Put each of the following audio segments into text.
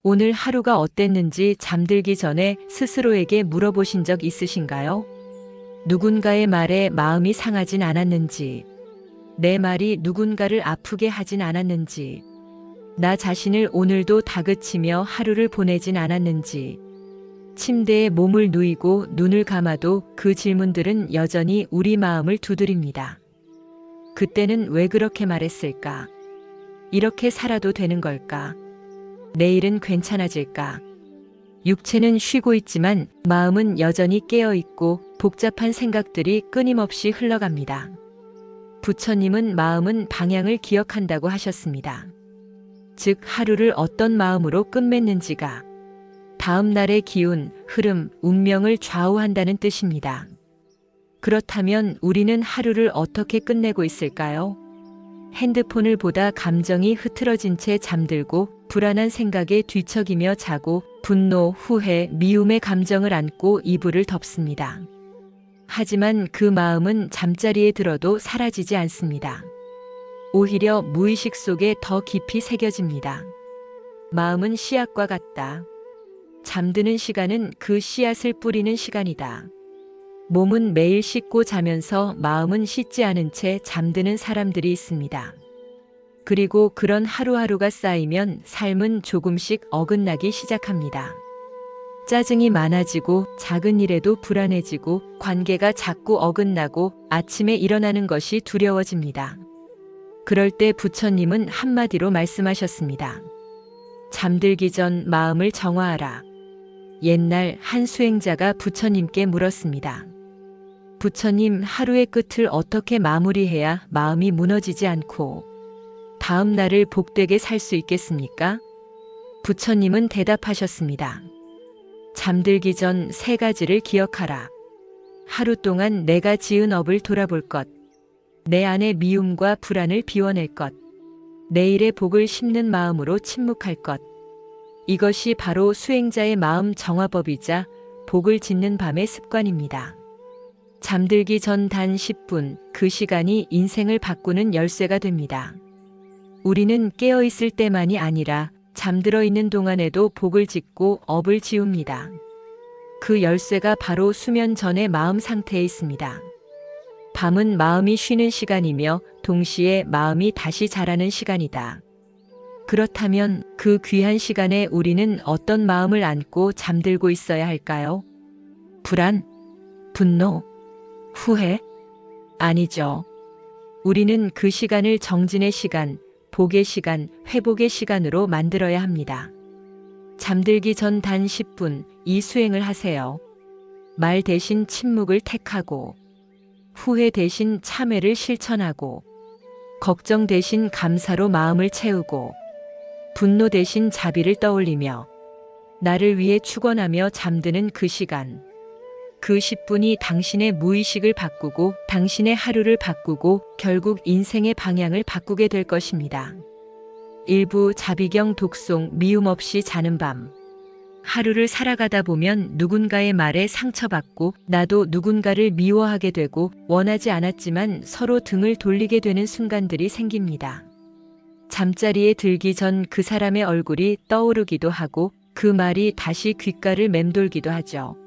오늘 하루가 어땠는지 잠들기 전에 스스로에게 물어보신 적 있으신가요? 누군가의 말에 마음이 상하진 않았는지, 내 말이 누군가를 아프게 하진 않았는지, 나 자신을 오늘도 다그치며 하루를 보내진 않았는지, 침대에 몸을 누이고 눈을 감아도 그 질문들은 여전히 우리 마음을 두드립니다. 그때는 왜 그렇게 말했을까? 이렇게 살아도 되는 걸까? 내일은 괜찮아질까? 육체는 쉬고 있지만 마음은 여전히 깨어 있고 복잡한 생각들이 끊임없이 흘러갑니다. 부처님은 마음은 방향을 기억한다고 하셨습니다. 즉, 하루를 어떤 마음으로 끝맺는지가 다음 날의 기운, 흐름, 운명을 좌우한다는 뜻입니다. 그렇다면 우리는 하루를 어떻게 끝내고 있을까요? 핸드폰을 보다 감정이 흐트러진 채 잠들고 불안한 생각에 뒤척이며 자고 분노, 후회, 미움의 감정을 안고 이불을 덮습니다. 하지만 그 마음은 잠자리에 들어도 사라지지 않습니다. 오히려 무의식 속에 더 깊이 새겨집니다. 마음은 씨앗과 같다. 잠드는 시간은 그 씨앗을 뿌리는 시간이다. 몸은 매일 씻고 자면서 마음은 씻지 않은 채 잠드는 사람들이 있습니다. 그리고 그런 하루하루가 쌓이면 삶은 조금씩 어긋나기 시작합니다. 짜증이 많아지고 작은 일에도 불안해지고 관계가 자꾸 어긋나고 아침에 일어나는 것이 두려워집니다. 그럴 때 부처님은 한마디로 말씀하셨습니다. 잠들기 전 마음을 정화하라. 옛날 한 수행자가 부처님께 물었습니다. 부처님, 하루의 끝을 어떻게 마무리해야 마음이 무너지지 않고 다음 날을 복되게 살 수 있겠습니까? 부처님은 대답하셨습니다. 잠들기 전 3가지를 기억하라. 하루 동안 내가 지은 업을 돌아볼 것, 내 안의 미움과 불안을 비워낼 것, 내일의 복을 심는 마음으로 침묵할 것. 이것이 바로 수행자의 마음 정화법이자 복을 짓는 밤의 습관입니다. 잠들기 전 단 10분, 그 시간이 인생을 바꾸는 열쇠가 됩니다. 우리는 깨어있을 때만이 아니라 잠들어 있는 동안에도 복을 짓고 업을 지웁니다. 그 열쇠가 바로 수면 전의 마음 상태에 있습니다. 밤은 마음이 쉬는 시간이며 동시에 마음이 다시 자라는 시간이다. 그렇다면 그 귀한 시간에 우리는 어떤 마음을 안고 잠들고 있어야 할까요? 불안? 분노? 후회? 아니죠. 우리는 그 시간을 정진의 시간, 복의 시간, 회복의 시간으로 만들어야 합니다. 잠들기 전 단 10분 이 수행을 하세요. 말 대신 침묵을 택하고, 후회 대신 참회를 실천하고, 걱정 대신 감사로 마음을 채우고, 분노 대신 자비를 떠올리며, 나를 위해 축원하며 잠드는 그 시간. 그 10분이 당신의 무의식을 바꾸고 당신의 하루를 바꾸고 결국 인생의 방향을 바꾸게 될 것입니다. 일부 자비경 독송 미움 없이 자는 밤. 하루를 살아가다 보면 누군가의 말에 상처받고 나도 누군가를 미워하게 되고 원하지 않았지만 서로 등을 돌리게 되는 순간들이 생깁니다. 잠자리에 들기 전 그 사람의 얼굴이 떠오르기도 하고 그 말이 다시 귓가를 맴돌기도 하죠.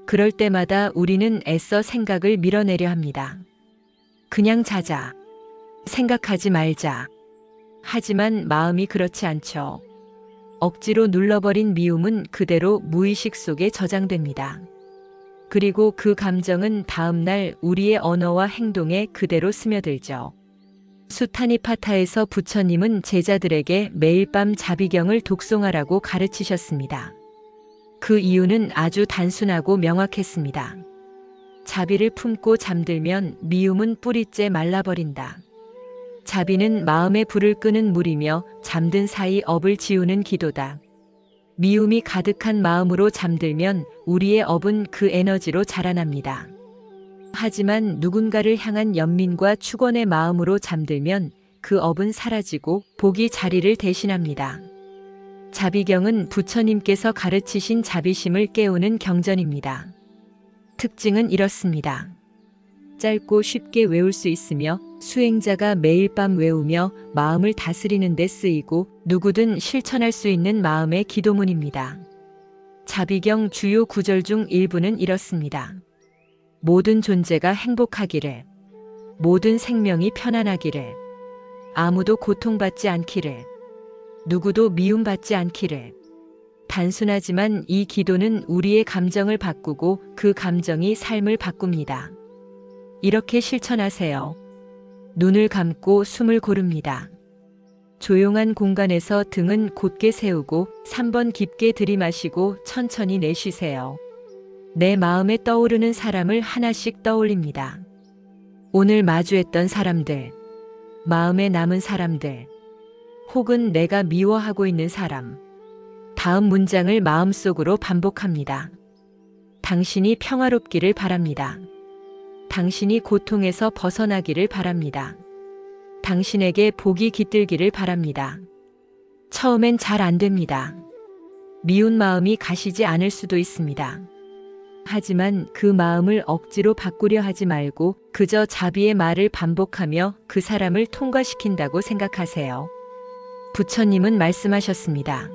그럴 때마다 우리는 애써 생각을 밀어내려 합니다. 그냥 자자. 생각하지 말자. 하지만 마음이 그렇지 않죠. 억지로 눌러버린 미움은 그대로 무의식 속에 저장됩니다. 그리고 그 감정은 다음날 우리의 언어와 행동에 그대로 스며들죠. 수타니파타에서 부처님은 제자들에게 매일 밤 자비경을 독송하라고 가르치셨습니다. 그 이유는 아주 단순하고 명확했습니다. 자비를 품고 잠들면 미움은 뿌리째 말라버린다. 자비는 마음의 불을 끄는 물이며 잠든 사이 업을 지우는 기도다. 미움이 가득한 마음으로 잠들면 우리의 업은 그 에너지로 자라납니다. 하지만 누군가를 향한 연민과 축원의 마음으로 잠들면 그 업은 사라지고 복이 자리를 대신합니다. 자비경은 부처님께서 가르치신 자비심을 깨우는 경전입니다. 특징은 이렇습니다. 짧고 쉽게 외울 수 있으며 수행자가 매일 밤 외우며 마음을 다스리는 데 쓰이고 누구든 실천할 수 있는 마음의 기도문입니다. 자비경 주요 구절 중 일부는 이렇습니다. 모든 존재가 행복하기를, 모든 생명이 편안하기를, 아무도 고통받지 않기를, 누구도 미움받지 않기를. 단순하지만 이 기도는 우리의 감정을 바꾸고 그 감정이 삶을 바꿉니다. 이렇게 실천하세요. 눈을 감고 숨을 고릅니다. 조용한 공간에서 등은 곧게 세우고 3번 깊게 들이마시고 천천히 내쉬세요. 내 마음에 떠오르는 사람을 하나씩 떠올립니다. 오늘 마주했던 사람들, 마음에 남은 사람들, 혹은 내가 미워하고 있는 사람. 다음 문장을 마음속으로 반복합니다. 당신이 평화롭기를 바랍니다. 당신이 고통에서 벗어나기를 바랍니다. 당신에게 복이 깃들기를 바랍니다. 처음엔 잘 안 됩니다. 미운 마음이 가시지 않을 수도 있습니다. 하지만 그 마음을 억지로 바꾸려 하지 말고 그저 자비의 말을 반복하며 그 사람을 통과시킨다고 생각하세요. 부처님은 말씀하셨습니다.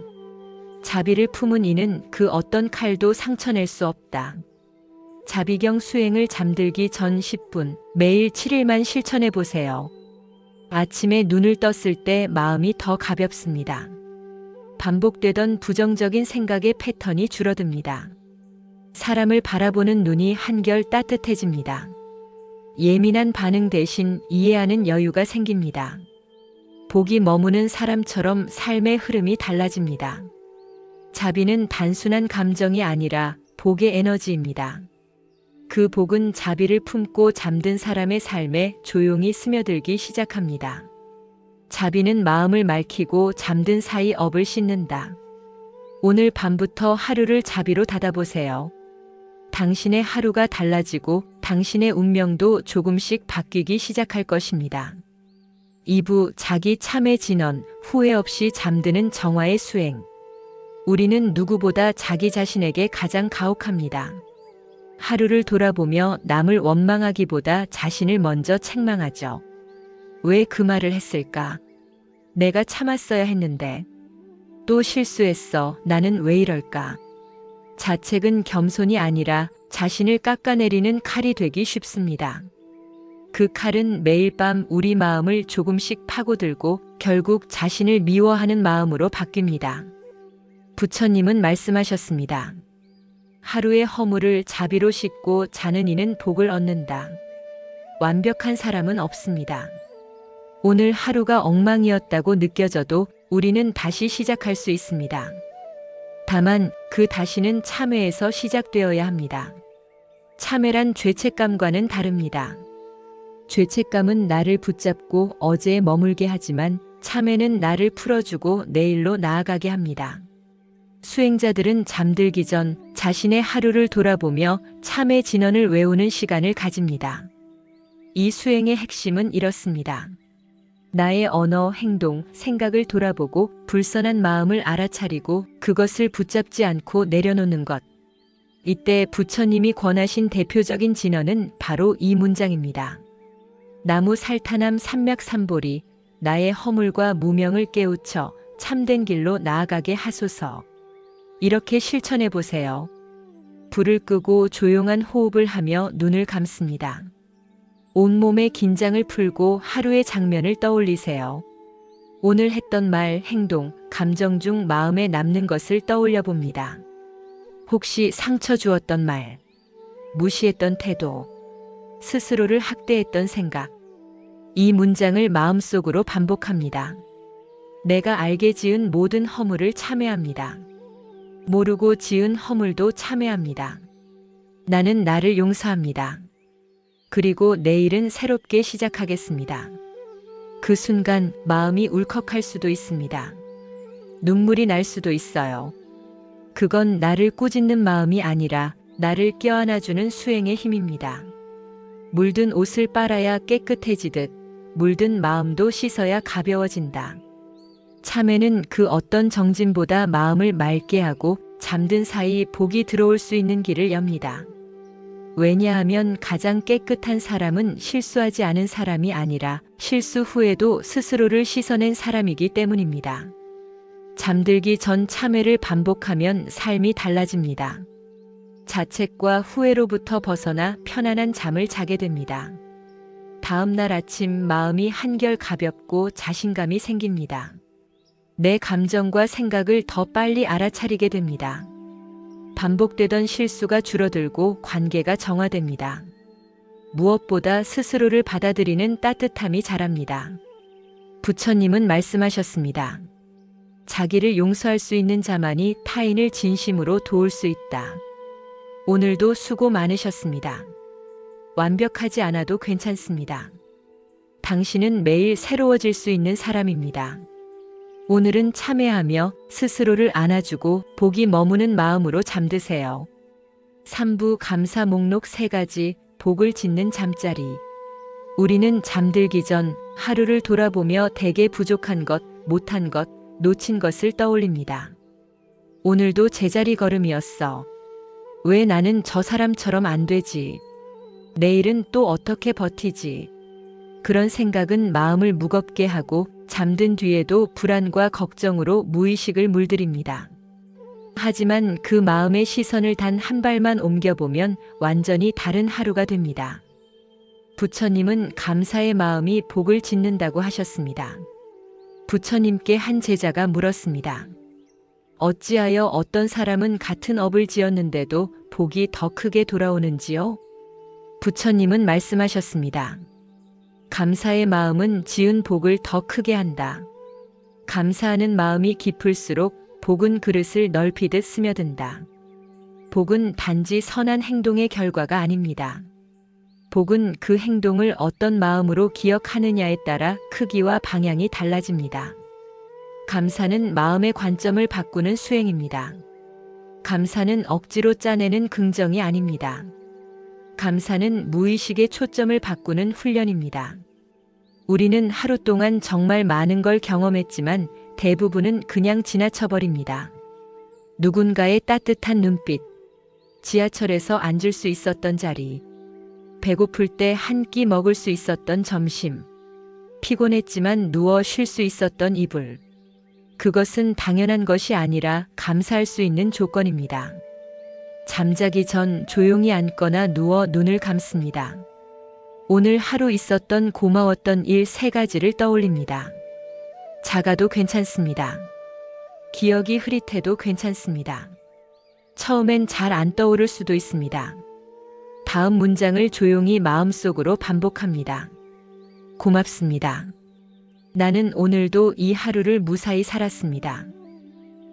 자비를 품은 이는 그 어떤 칼도 상처낼 수 없다. 자비경 수행을 잠들기 전 10분, 매일 7일만 실천해 보세요. 아침에 눈을 떴을 때 마음이 더 가볍습니다. 반복되던 부정적인 생각의 패턴이 줄어듭니다. 사람을 바라보는 눈이 한결 따뜻해집니다. 예민한 반응 대신 이해하는 여유가 생깁니다. 복이 머무는 사람처럼 삶의 흐름이 달라집니다. 자비는 단순한 감정이 아니라 복의 에너지입니다. 그 복은 자비를 품고 잠든 사람의 삶에 조용히 스며들기 시작합니다. 자비는 마음을 맑히고 잠든 사이 업을 씻는다. 오늘 밤부터 하루를 자비로 닫아보세요. 당신의 하루가 달라지고 당신의 운명도 조금씩 바뀌기 시작할 것입니다. 2부 자기 참회 진언, 후회 없이 잠드는 정화의 수행. 우리는 누구보다 자기 자신에게 가장 가혹합니다. 하루를 돌아보며 남을 원망하기보다 자신을 먼저 책망하죠. 왜 그 말을 했을까? 내가 참았어야 했는데. 또 실수했어. 나는 왜 이럴까? 자책은 겸손이 아니라 자신을 깎아내리는 칼이 되기 쉽습니다. 그 칼은 매일 밤 우리 마음을 조금씩 파고들고 결국 자신을 미워하는 마음으로 바뀝니다. 부처님은 말씀하셨습니다. 하루의 허물을 자비로 씻고 자는 이는 복을 얻는다. 완벽한 사람은 없습니다. 오늘 하루가 엉망이었다고 느껴져도 우리는 다시 시작할 수 있습니다. 다만 그 다시는 참회에서 시작되어야 합니다. 참회란 죄책감과는 다릅니다. 죄책감은 나를 붙잡고 어제에 머물게 하지만 참회는 나를 풀어주고 내일로 나아가게 합니다. 수행자들은 잠들기 전 자신의 하루를 돌아보며 참회 진언을 외우는 시간을 가집니다. 이 수행의 핵심은 이렇습니다. 나의 언어, 행동, 생각을 돌아보고 불선한 마음을 알아차리고 그것을 붙잡지 않고 내려놓는 것. 이때 부처님이 권하신 대표적인 진언은 바로 이 문장입니다. 나무 살타남 삼맥삼보리, 나의 허물과 무명을 깨우쳐 참된 길로 나아가게 하소서. 이렇게 실천해 보세요. 불을 끄고 조용한 호흡을 하며 눈을 감습니다. 온몸의 긴장을 풀고 하루의 장면을 떠올리세요. 오늘 했던 말, 행동, 감정 중 마음에 남는 것을 떠올려 봅니다. 혹시 상처 주었던 말, 무시했던 태도, 스스로를 학대했던 생각. 이 문장을 마음속으로 반복합니다. 내가 알게 지은 모든 허물을 참회합니다. 모르고 지은 허물도 참회합니다. 나는 나를 용서합니다. 그리고 내일은 새롭게 시작하겠습니다. 그 순간 마음이 울컥할 수도 있습니다. 눈물이 날 수도 있어요. 그건 나를 꾸짖는 마음이 아니라 나를 껴안아주는 수행의 힘입니다. 물든 옷을 빨아야 깨끗해지듯 물든 마음도 씻어야 가벼워진다. 참회는 그 어떤 정진보다 마음을 맑게 하고 잠든 사이 복이 들어올 수 있는 길을 엽니다. 왜냐하면 가장 깨끗한 사람은 실수하지 않은 사람이 아니라 실수 후에도 스스로를 씻어낸 사람이기 때문입니다. 잠들기 전 참회를 반복하면 삶이 달라집니다. 자책과 후회로부터 벗어나 편안한 잠을 자게 됩니다. 다음 날 아침 마음이 한결 가볍고 자신감이 생깁니다. 내 감정과 생각을 더 빨리 알아차리게 됩니다. 반복되던 실수가 줄어들고 관계가 정화됩니다. 무엇보다 스스로를 받아들이는 따뜻함이 자랍니다. 부처님은 말씀하셨습니다. 자기를 용서할 수 있는 자만이 타인을 진심으로 도울 수 있다. 오늘도 수고 많으셨습니다. 완벽하지 않아도 괜찮습니다. 당신은 매일 새로워질 수 있는 사람입니다. 오늘은 참회하며 스스로를 안아주고 복이 머무는 마음으로 잠드세요. 3부 감사 목록 3가지 복을 짓는 잠자리. 우리는 잠들기 전 하루를 돌아보며 대개 부족한 것, 못한 것, 놓친 것을 떠올립니다. 오늘도 제자리 걸음이었어. 왜 나는 저 사람처럼 안 되지? 내일은 또 어떻게 버티지? 그런 생각은 마음을 무겁게 하고 잠든 뒤에도 불안과 걱정으로 무의식을 물들입니다. 하지만 그 마음의 시선을 단 한 발만 옮겨보면 완전히 다른 하루가 됩니다. 부처님은 감사의 마음이 복을 짓는다고 하셨습니다. 부처님께 한 제자가 물었습니다. 어찌하여 어떤 사람은 같은 업을 지었는데도 복이 더 크게 돌아오는지요? 부처님은 말씀하셨습니다. 감사의 마음은 지은 복을 더 크게 한다. 감사하는 마음이 깊을수록 복은 그릇을 넓히듯 스며든다. 복은 단지 선한 행동의 결과가 아닙니다. 복은 그 행동을 어떤 마음으로 기억하느냐에 따라 크기와 방향이 달라집니다. 감사는 마음의 관점을 바꾸는 수행입니다. 감사는 억지로 짜내는 긍정이 아닙니다. 감사는 무의식의 초점을 바꾸는 훈련입니다. 우리는 하루 동안 정말 많은 걸 경험했지만 대부분은 그냥 지나쳐버립니다. 누군가의 따뜻한 눈빛, 지하철에서 앉을 수 있었던 자리, 배고플 때 한 끼 먹을 수 있었던 점심, 피곤했지만 누워 쉴 수 있었던 이불. 그것은 당연한 것이 아니라 감사할 수 있는 조건입니다. 잠자기 전 조용히 앉거나 누워 눈을 감습니다. 오늘 하루 있었던 고마웠던 일 3가지를 떠올립니다. 작아도 괜찮습니다. 기억이 흐릿해도 괜찮습니다. 처음엔 잘 안 떠오를 수도 있습니다. 다음 문장을 조용히 마음속으로 반복합니다. 고맙습니다. 나는 오늘도 이 하루를 무사히 살았습니다.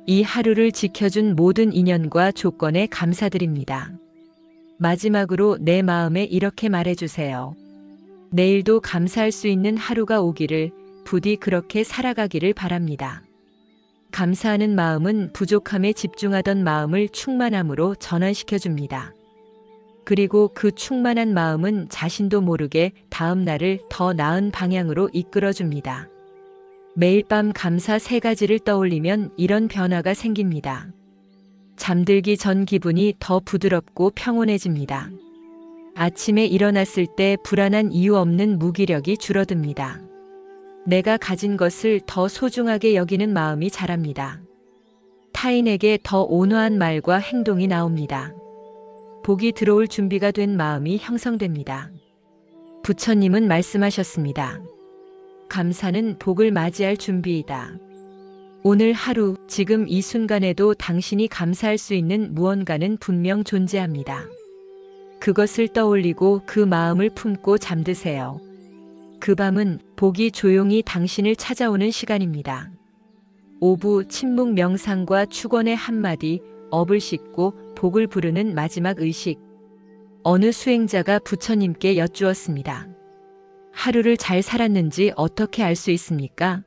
이 하루를 지켜준 모든 인연과 조건에 감사드립니다. 마지막으로 내 마음에 이렇게 말해주세요. 내일도 감사할 수 있는 하루가 오기를, 부디 그렇게 살아가기를 바랍니다. 감사하는 마음은 부족함에 집중하던 마음을 충만함으로 전환시켜줍니다. 그리고 그 충만한 마음은 자신도 모르게 다음 날을 더 나은 방향으로 이끌어줍니다. 매일 밤 감사 3가지를 떠올리면 이런 변화가 생깁니다. 잠들기 전 기분이 더 부드럽고 평온해집니다. 아침에 일어났을 때 불안한 이유 없는 무기력이 줄어듭니다. 내가 가진 것을 더 소중하게 여기는 마음이 자랍니다. 타인에게 더 온화한 말과 행동이 나옵니다. 복이 들어올 준비가 된 마음이 형성됩니다. 부처님은 말씀하셨습니다. 감사는 복을 맞이할 준비이다. 오늘 하루, 지금 이 순간에도 당신이 감사할 수 있는 무언가는 분명 존재합니다. 그것을 떠올리고 그 마음을 품고 잠드세요. 그 밤은 복이 조용히 당신을 찾아오는 시간입니다. 오부 침묵 명상과 축원의 한마디, 업을 씻고 복을 부르는 마지막 의식. 어느 수행자가 부처님께 여쭈었습니다. 하루를 잘 살았는지 어떻게 알 수 있습니까?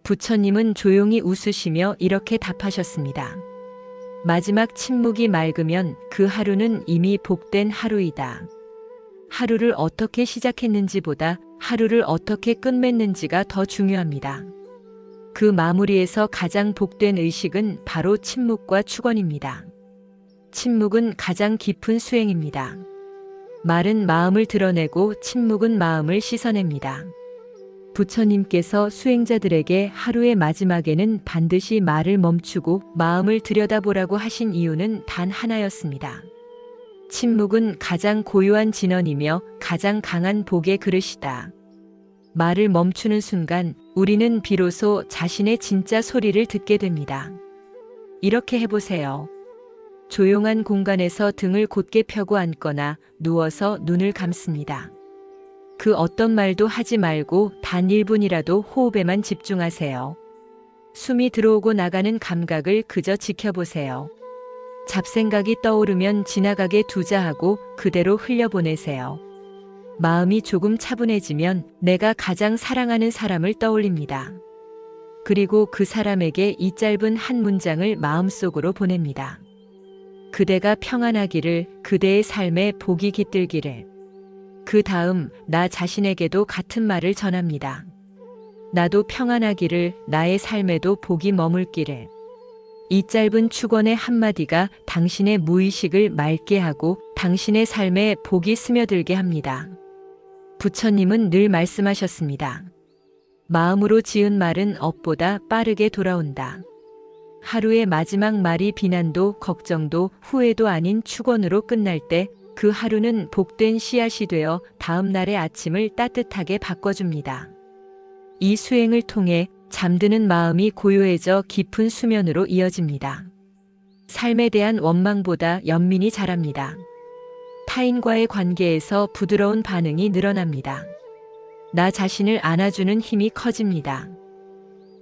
부처님은 조용히 웃으시며 이렇게 답하셨습니다. 마지막 침묵이 맑으면 그 하루는 이미 복된 하루이다. 하루를 어떻게 시작했는지보다 하루를 어떻게 끝맺는지가 더 중요합니다. 그 마무리에서 가장 복된 의식은 바로 침묵과 축원입니다. 침묵은 가장 깊은 수행입니다. 말은 마음을 드러내고 침묵은 마음을 씻어냅니다. 부처님께서 수행자들에게 하루의 마지막에는 반드시 말을 멈추고 마음을 들여다보라고 하신 이유는 단 하나였습니다. 침묵은 가장 고요한 진언이며 가장 강한 복의 그릇이다. 말을 멈추는 순간 우리는 비로소 자신의 진짜 소리를 듣게 됩니다. 이렇게 해보세요. 조용한 공간에서 등을 곧게 펴고 앉거나 누워서 눈을 감습니다. 그 어떤 말도 하지 말고 단 1분이라도 호흡에만 집중하세요. 숨이 들어오고 나가는 감각을 그저 지켜보세요. 잡생각이 떠오르면 지나가게 두자하고 그대로 흘려보내세요. 마음이 조금 차분해지면 내가 가장 사랑하는 사람을 떠올립니다. 그리고 그 사람에게 이 짧은 한 문장을 마음속으로 보냅니다. 그대가 평안하기를, 그대의 삶에 복이 깃들기를. 그 다음 나 자신에게도 같은 말을 전합니다. 나도 평안하기를, 나의 삶에도 복이 머물기를. 이 짧은 축원의 한마디가 당신의 무의식을 맑게 하고 당신의 삶에 복이 스며들게 합니다. 부처님은 늘 말씀하셨습니다. 마음으로 지은 말은 업보다 빠르게 돌아온다. 하루의 마지막 말이 비난도 걱정도 후회도 아닌 축원으로 끝날 때 그 하루는 복된 씨앗이 되어 다음 날의 아침을 따뜻하게 바꿔줍니다. 이 수행을 통해 잠드는 마음이 고요해져 깊은 수면으로 이어집니다. 삶에 대한 원망보다 연민이 자랍니다. 타인과의 관계에서 부드러운 반응이 늘어납니다. 나 자신을 안아주는 힘이 커집니다.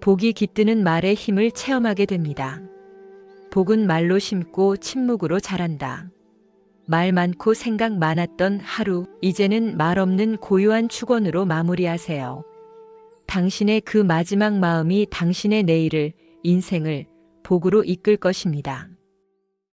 복이 깃드는 말의 힘을 체험하게 됩니다. 복은 말로 심고 침묵으로 자란다. 말 많고 생각 많았던 하루, 이제는 말 없는 고요한 축원으로 마무리하세요. 당신의 그 마지막 마음이 당신의 내일을, 인생을 복으로 이끌 것입니다.